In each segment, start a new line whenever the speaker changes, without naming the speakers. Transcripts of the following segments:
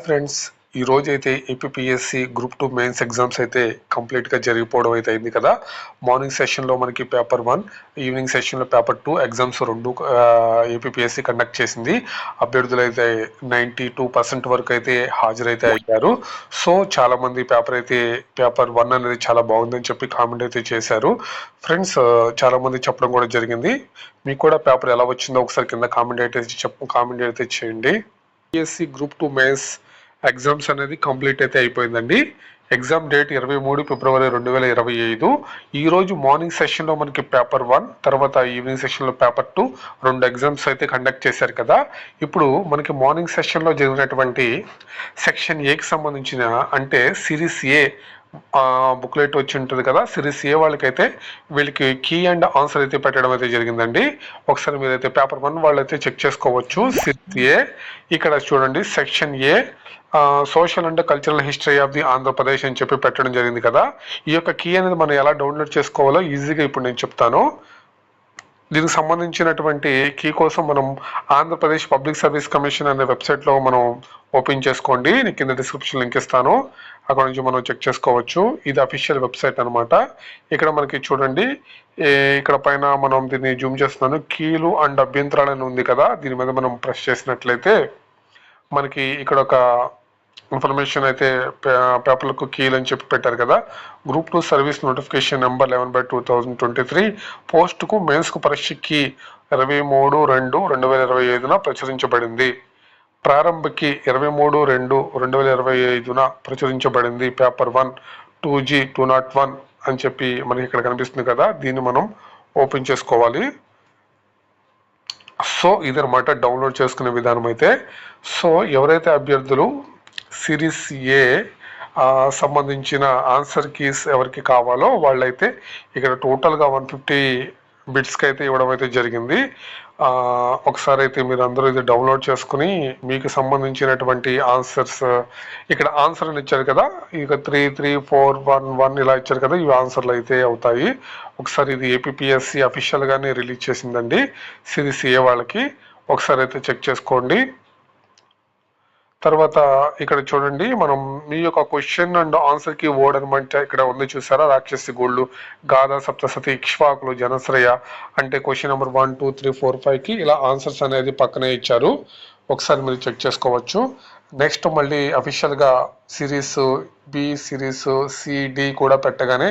Friends, ఈ రోజు అయితే ఏపీపీఎస్సీ గ్రూప్ 2 మెయిన్స్ ఎగ్జామ్స్ అయితే కంప్లీట్గా జరిగిపోవడం అయితే అయింది కదా. మార్నింగ్ సెషన్లో మనకి పేపర్ 1, ఈవినింగ్ సెషన్లో పేపర్ 2 ఎగ్జామ్స్ రెండు ఏపీపీఎస్సీ కండక్ట్ చేసింది. అభ్యర్థులు అయితే 92% వరకు అయితే హాజరైతే అయ్యారు. సో చాలా మంది పేపర్ 1 అనేది చాలా బాగుందని చెప్పి కామెంట్ అయితే చేశారు. ఫ్రెండ్స్, చాలా మంది చెప్పడం కూడా జరిగింది. మీకు కూడా పేపర్ ఎలా వచ్చిందో ఒకసారి కింద కామెంట్ అయితే చేయండి. ఏపీఎస్సీ గ్రూప్ 2 మెయిన్స్ ఎగ్జామ్స్ అనేది కంప్లీట్ అయితే అయిపోయిందండి. ఎగ్జామ్ డేట్ 23 ఫిబ్రవరి 2025. ఈ రోజు మార్నింగ్ సెషన్లో మనకి పేపర్ 1, తర్వాత ఈవినింగ్ సెషన్లో పేపర్ 2 రెండు ఎగ్జామ్స్ అయితే కండక్ట్ చేశారు కదా. ఇప్పుడు మనకి మార్నింగ్ సెషన్లో జరిగినటువంటి సెక్షన్ ఏకి సంబంధించిన అంటే సిరీస్ ఏ బుక్లెట్ వచ్చి ఉంటుంది కదా. సిరీస్ ఏ వాళ్ళకైతే వీళ్ళకి కీ అండ్ ఆన్సర్ అయితే పెట్టడం అయితే జరిగిందండి. ఒకసారి మీరైతే పేపర్ 1 వాళ్ళైతే చెక్ చేసుకోవచ్చు. సిరీస్ ఏ ఇక్కడ చూడండి, section A social and cultural history of the Andhra Pradesh అని చెప్పి పెట్టడం జరిగింది కదా. ఈ యొక్క కీ అనేది మనం ఎలా డౌన్లోడ్ చేసుకోవాలో ఈజీగా ఇప్పుడు నేను చెప్తాను. దీనికి సంబంధించినటువంటి కీ కోసం మనం ఆంధ్రప్రదేశ్ పబ్లిక్ సర్వీస్ కమిషన్ అనే వెబ్సైట్లో మనం ఓపెన్ చేసుకోండి. నేను కింద డిస్క్రిప్షన్ లింక్ ఇస్తాను, అక్కడ నుంచి మనం చెక్ చేసుకోవచ్చు. ఇది అఫీషియల్ వెబ్సైట్ అనమాట. ఇక్కడ మనకి చూడండి, ఇక్కడ పైన మనం దీన్ని జూమ్ చేస్తున్నాను. కీలు అండ్ అభ్యంతరాలని ఉంది కదా, దీని మీద మనం ప్రెస్ చేసినట్లయితే మనకి ఇక్కడ ఒక ఇన్ఫర్మేషన్ అయితే పేపర్లకు కీలు అని చెప్పి పెట్టారు కదా. గ్రూప్ 2 సర్వీస్ నోటిఫికేషన్ నెంబర్ 11/2023 పోస్టుకు మెయిన్స్కు పరీక్ష కీ 23/2/2025 ప్రచురించబడింది. ప్రారంభకి 23/2/2025 ప్రచురించబడింది. పేపర్ 1 2G 201 అని చెప్పి మనకి ఇక్కడ కనిపిస్తుంది కదా. దీన్ని మనం ఓపెన్ చేసుకోవాలి. సో ఇదనమాట డౌన్లోడ్ చేసుకునే విధానం అయితే. సో ఎవరైతే అభ్యర్థులు సిరీస్ ఏ సంబంధించిన ఆన్సర్ కీస్ ఎవరికి కావాలో వాళ్ళైతే ఇక్కడ టోటల్గా 150 బిట్స్కి అయితే ఇవ్వడం అయితే జరిగింది. ఒకసారి అయితే మీరు అందరూ ఇది డౌన్లోడ్ చేసుకుని మీకు సంబంధించినటువంటి ఆన్సర్స్, ఇక్కడ ఆన్సర్ అని ఇచ్చారు కదా, ఇక 3, 3, 4, 1, 1 ఇలా ఇచ్చారు కదా, ఇవి ఆన్సర్లు అయితే అవుతాయి. ఒకసారి ఇది ఏపీపీఎస్సీ అఫీషియల్గానే రిలీజ్ చేసిందండి సిరీస్ ఏ వాళ్ళకి. ఒకసారి అయితే చెక్ చేసుకోండి. తర్వాత ఇక్కడ చూడండి, మనం మీ యొక్క క్వశ్చన్ అండ్ ఆన్సర్ కి వర్డ్ అనమాట ఇక్కడ ఉంది చూసారా. రాక్షసి గోళ్ళు, గాథా సప్తసతి, ఇక్ష్వాకులు, జనశ్రయ అంటే క్వశ్చన్ నెంబర్ 1, 2, 3, 4, 5కి ఇలా ఆన్సర్స్ అనేది పక్కనే ఇచ్చారు. ఒకసారి మీరు చెక్ చేసుకోవచ్చు. నెక్స్ట్ మళ్ళీ అఫీషియల్గా సిరీస్ బి, సిరీస్ సిడి కూడా పెట్టగానే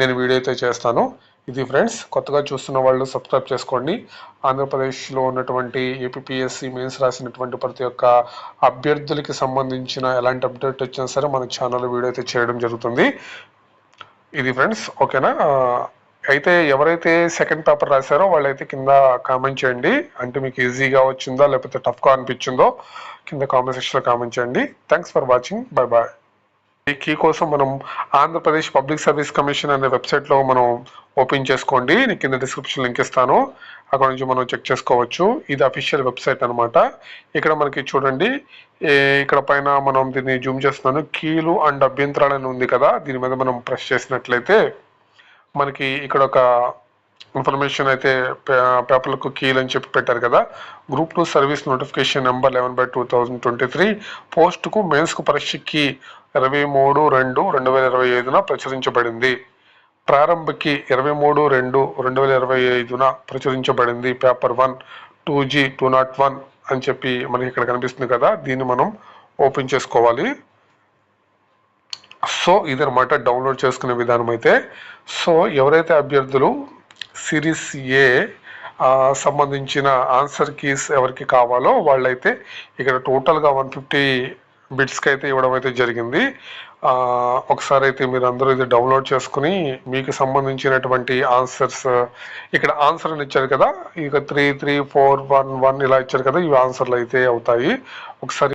నేను వీడియో అయితే చేస్తాను. ఇది ఫ్రెండ్స్, కొత్తగా చూస్తున్న వాళ్ళు సబ్స్క్రైబ్ చేసుకోండి. ఆంధ్రప్రదేశ్లో ఉన్నటువంటి ఏపీపీఎస్సీ మెయిన్స్ రాసినటువంటి ప్రతి ఒక్క అభ్యర్థులకి సంబంధించిన ఎలాంటి అప్డేట్ వచ్చినా సరే మన ఛానల్లో వీడియో అయితే చేయడం జరుగుతుంది. ఇది ఫ్రెండ్స్, ఓకేనా. అయితే ఎవరైతే సెకండ్ పేపర్ రాశారో వాళ్ళైతే కింద కామెంట్ చేయండి. అంటే మీకు ఈజీగా వచ్చిందో లేకపోతే టఫ్గా అనిపించిందో కింద కామెంట్ సెక్షన్లో కామెంట్ చేయండి. Thanks for watching. Bye bye. ఈ కీ కోసం మనం ఆంధ్రప్రదేశ్ పబ్లిక్ సర్వీస్ కమిషన్ అనే వెబ్సైట్లో మనం ఓపెన్ చేసుకోండి. నేను కింద డిస్క్రిప్షన్ లింక్ ఇస్తాను, అక్కడ నుంచి మనం చెక్ చేసుకోవచ్చు. ఇది అఫీషియల్ వెబ్సైట్ అనమాట. ఇక్కడ మనకి చూడండి, ఇక్కడ పైన మనం దీన్ని జూమ్ చేస్తున్నాను. కీలు అండ్ అభ్యంతరాలని ఉంది కదా, దీని మీద మనం ప్రెస్ చేసినట్లయితే మనకి ఇక్కడ ఒక ఇన్ఫర్మేషన్ అయితే పేపర్లకు కీలు అని చెప్పి పెట్టారు కదా. గ్రూప్ 2 సర్వీస్ నోటిఫికేషన్ నెంబర్ 11/2023 పోస్టుకు మెయిన్స్కు పరీక్ష కీ 23/2/2025 ప్రచురించబడింది. ప్రారంభకి 23/2/2025 ప్రచురించబడింది. పేపర్ 1 2G 201 అని చెప్పి మనకి ఇక్కడ కనిపిస్తుంది కదా. దీన్ని మనం ఓపెన్ చేసుకోవాలి. సో ఇదనమాట డౌన్లోడ్ చేసుకునే విధానం అయితే. సో ఎవరైతే అభ్యర్థులు సిరీస్ ఏ సంబంధించిన ఆన్సర్ కీస్ ఎవరికి కావాలో వాళ్ళైతే ఇక్కడ టోటల్గా 150 బిట్స్కి అయితే ఇవ్వడం అయితే జరిగింది. ఒకసారి అయితే మీరు అందరూ ఇది డౌన్లోడ్ చేసుకుని మీకు సంబంధించినటువంటి ఆన్సర్స్, ఇక్కడ ఆన్సర్ అని ఇచ్చారు కదా, ఇక 3, 3, 4, 1, 1 ఇలా ఇచ్చారు కదా, ఇవి ఆన్సర్లు అయితే అవుతాయి. ఒకసారి